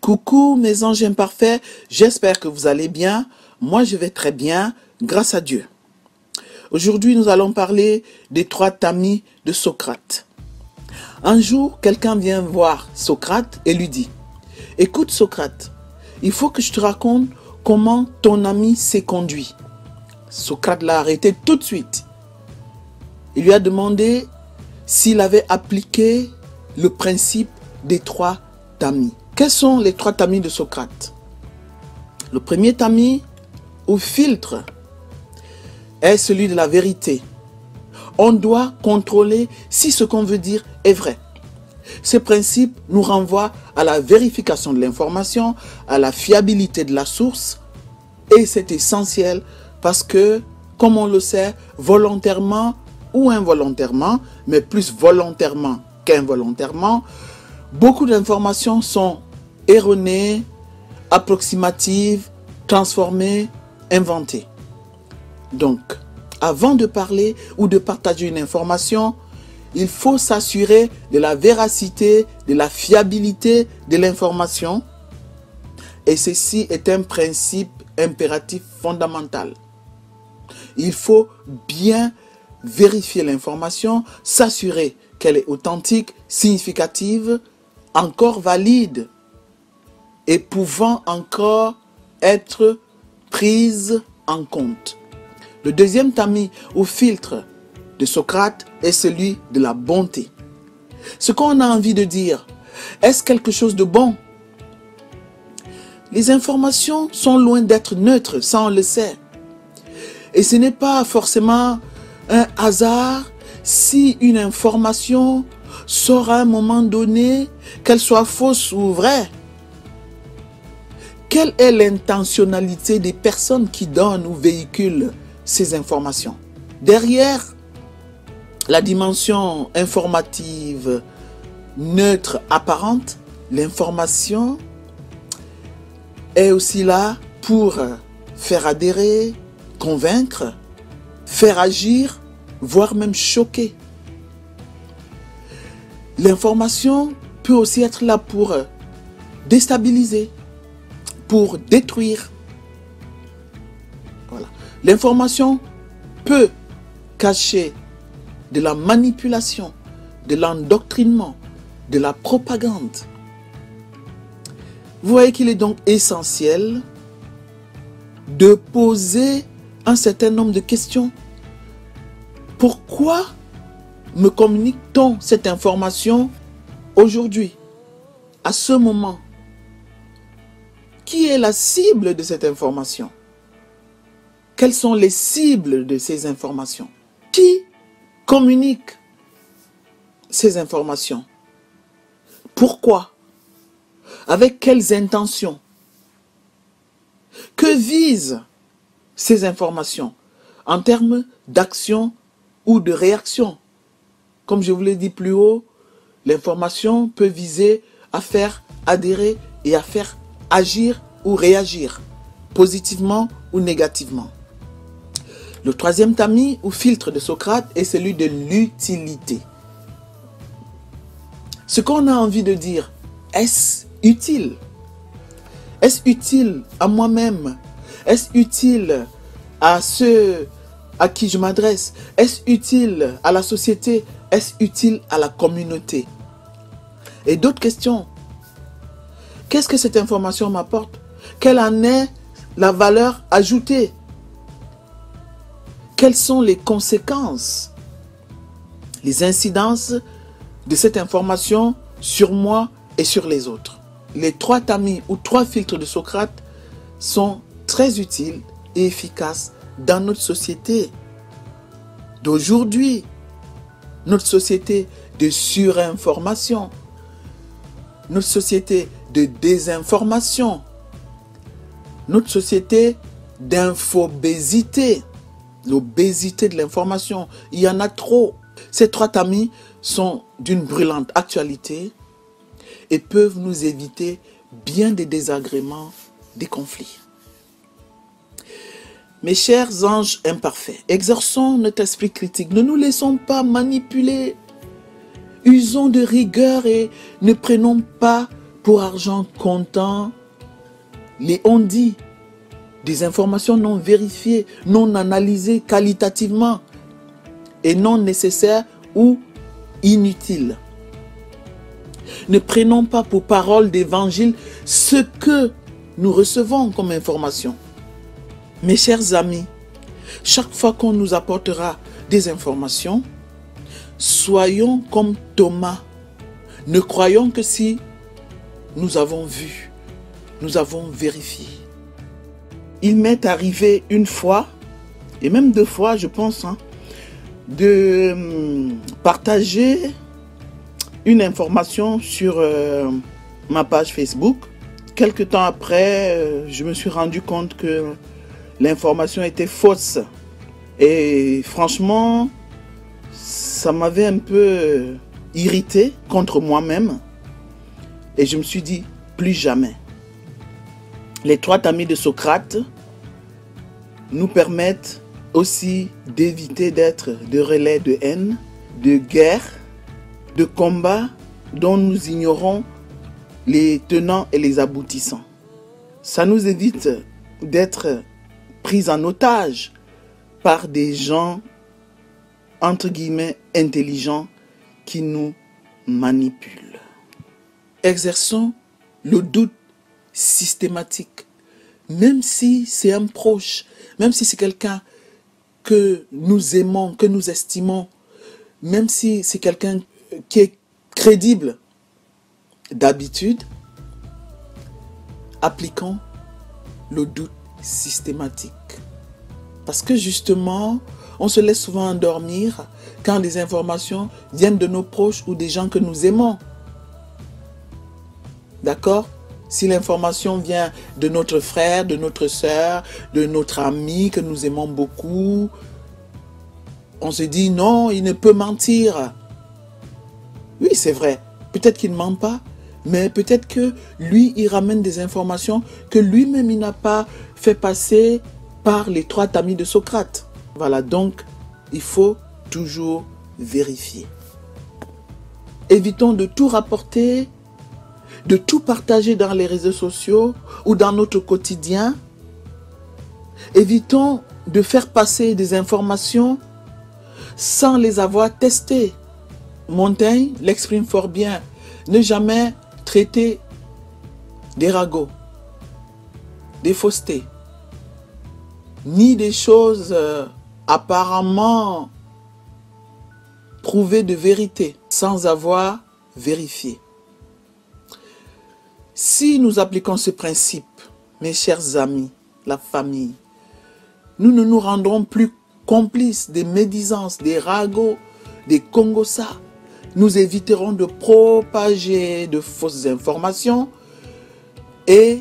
Coucou mes anges imparfaits, j'espère que vous allez bien. Moi je vais très bien, grâce à Dieu. Aujourd'hui nous allons parler des 3 tamis de Socrate. Un jour, quelqu'un vient voir Socrate et lui dit: écoute Socrate, il faut que je te raconte comment ton ami s'est conduit. Socrate l'a arrêté tout de suite. Il lui a demandé s'il avait appliqué le principe des 3 tamis. Quels sont les 3 tamis de Socrate? Le premier tamis ou filtre est celui de la vérité. On doit contrôler si ce qu'on veut dire est vrai. Ce principe nous renvoie à la vérification de l'information, à la fiabilité de la source, et c'est essentiel parce que, comme on le sait, volontairement ou involontairement, mais plus volontairement qu'involontairement, beaucoup d'informations sont erronées, approximatives, transformées, inventées. Donc, avant de parler ou de partager une information, il faut s'assurer de la véracité, de la fiabilité de l'information. Et ceci est un principe impératif fondamental. Il faut bien vérifier l'information, s'assurer qu'elle est authentique, significative, encore valide et pouvant encore être prise en compte. Le deuxième tamis ou filtre de Socrate est celui de la bonté. Ce qu'on a envie de dire, est-ce quelque chose de bon? Les informations sont loin d'être neutres, ça on le sait. Et ce n'est pas forcément un hasard si une information sort à un moment donné, qu'elle soit fausse ou vraie. Quelle est l'intentionnalité des personnes qui donnent ou véhiculent ces informations? Derrière la dimension informative neutre apparente, l'information est aussi là pour faire adhérer, convaincre, faire agir, voire même choquer. L'information peut aussi être là pour déstabiliser, pour détruire. Voilà. L'information peut cacher de la manipulation, de l'endoctrinement, de la propagande. Vous voyez qu'il est donc essentiel de poser un certain nombre de questions. Pourquoi me communique-t-on cette information aujourd'hui, à ce moment? Qui est la cible de cette information? Quelles sont les cibles de ces informations? Qui communique ces informations? Pourquoi? Avec quelles intentions? Que visent ces informations en termes d'action ou de réaction? Comme je vous l'ai dit plus haut, l'information peut viser à faire adhérer et à faire agir ou réagir, positivement ou négativement. Le troisième tamis ou filtre de Socrate est celui de l'utilité. Ce qu'on a envie de dire, est-ce utile? Est-ce utile à moi-même? Est-ce utile à ceux à qui je m'adresse? Est-ce utile à la société? Est-ce utile à la communauté? Et d'autres questions. Qu'est-ce que cette information m'apporte? Quelle en est la valeur ajoutée? Quelles sont les conséquences, les incidences de cette information sur moi et sur les autres? Les 3 tamis ou 3 filtres de Socrate sont très utiles et efficaces dans notre société d'aujourd'hui, notre société de surinformation, notre société de désinformation, notre société d'infobésité, l'obésité de l'information. Il y en a trop. Ces 3 tamis sont d'une brûlante actualité et peuvent nous éviter bien des désagréments, des conflits. Mes chers anges imparfaits, exerçons notre esprit critique. Ne nous laissons pas manipuler. Usons de rigueur et ne prenons pas pour argent comptant, les on-dit, des informations non vérifiées, non analysées qualitativement et non nécessaires ou inutiles. Ne prenons pas pour parole d'évangile ce que nous recevons comme information. Mes chers amis, chaque fois qu'on nous apportera des informations, soyons comme Thomas. Ne croyons que si nous avons vu, nous avons vérifié. Il m'est arrivé une fois, et même 2 fois je pense, de partager une information sur ma page Facebook. Quelque temps après, je me suis rendu compte que l'information était fausse. Et franchement, ça m'avait un peu irrité contre moi-même. Et je me suis dit, plus jamais. Les 3 tamis de Socrate nous permettent aussi d'éviter d'être de relais de haine, de guerre, de combats dont nous ignorons les tenants et les aboutissants. Ça nous évite d'être pris en otage par des gens, entre guillemets, intelligents qui nous manipulent. Exerçons le doute systématique, même si c'est un proche, même si c'est quelqu'un que nous aimons, que nous estimons, même si c'est quelqu'un qui est crédible. D'habitude, appliquons le doute systématique. Parce que justement, on se laisse souvent endormir quand des informations viennent de nos proches ou des gens que nous aimons. D'accord? Si l'information vient de notre frère, de notre sœur, de notre ami que nous aimons beaucoup, on se dit non, il ne peut mentir. Oui, c'est vrai. Peut-être qu'il ne ment pas, mais peut-être que lui, il ramène des informations que lui-même, il n'a pas fait passer par les 3 tamis de Socrate. Voilà, donc, il faut toujours vérifier. Évitons de tout rapporter, de tout partager dans les réseaux sociaux ou dans notre quotidien. Évitons de faire passer des informations sans les avoir testées. Montaigne l'exprime fort bien. Ne jamais traiter des ragots, des faussetés, ni des choses apparemment prouvées de vérité sans avoir vérifié. Si nous appliquons ce principe, mes chers amis, la famille, nous ne nous rendrons plus complices des médisances, des ragots, des congossas. Nous éviterons de propager de fausses informations et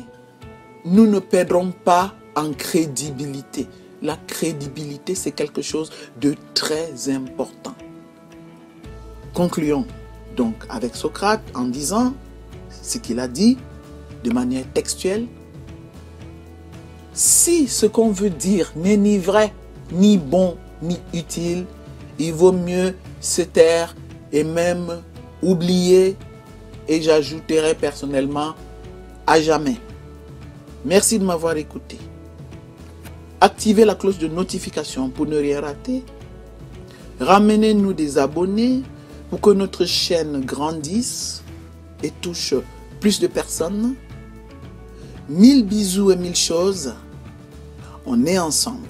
nous ne perdrons pas en crédibilité. La crédibilité, c'est quelque chose de très important. Concluons donc avec Socrate en disant ce qu'il a dit de manière textuelle. Si ce qu'on veut dire n'est ni vrai, ni bon, ni utile, il vaut mieux se taire et même oublier, et j'ajouterai personnellement à jamais. Merci de m'avoir écouté. Activez la cloche de notification pour ne rien rater. Ramenez-nous des abonnés pour que notre chaîne grandisse et touche plus de personnes. 1000 bisous et 1000 choses. On est ensemble.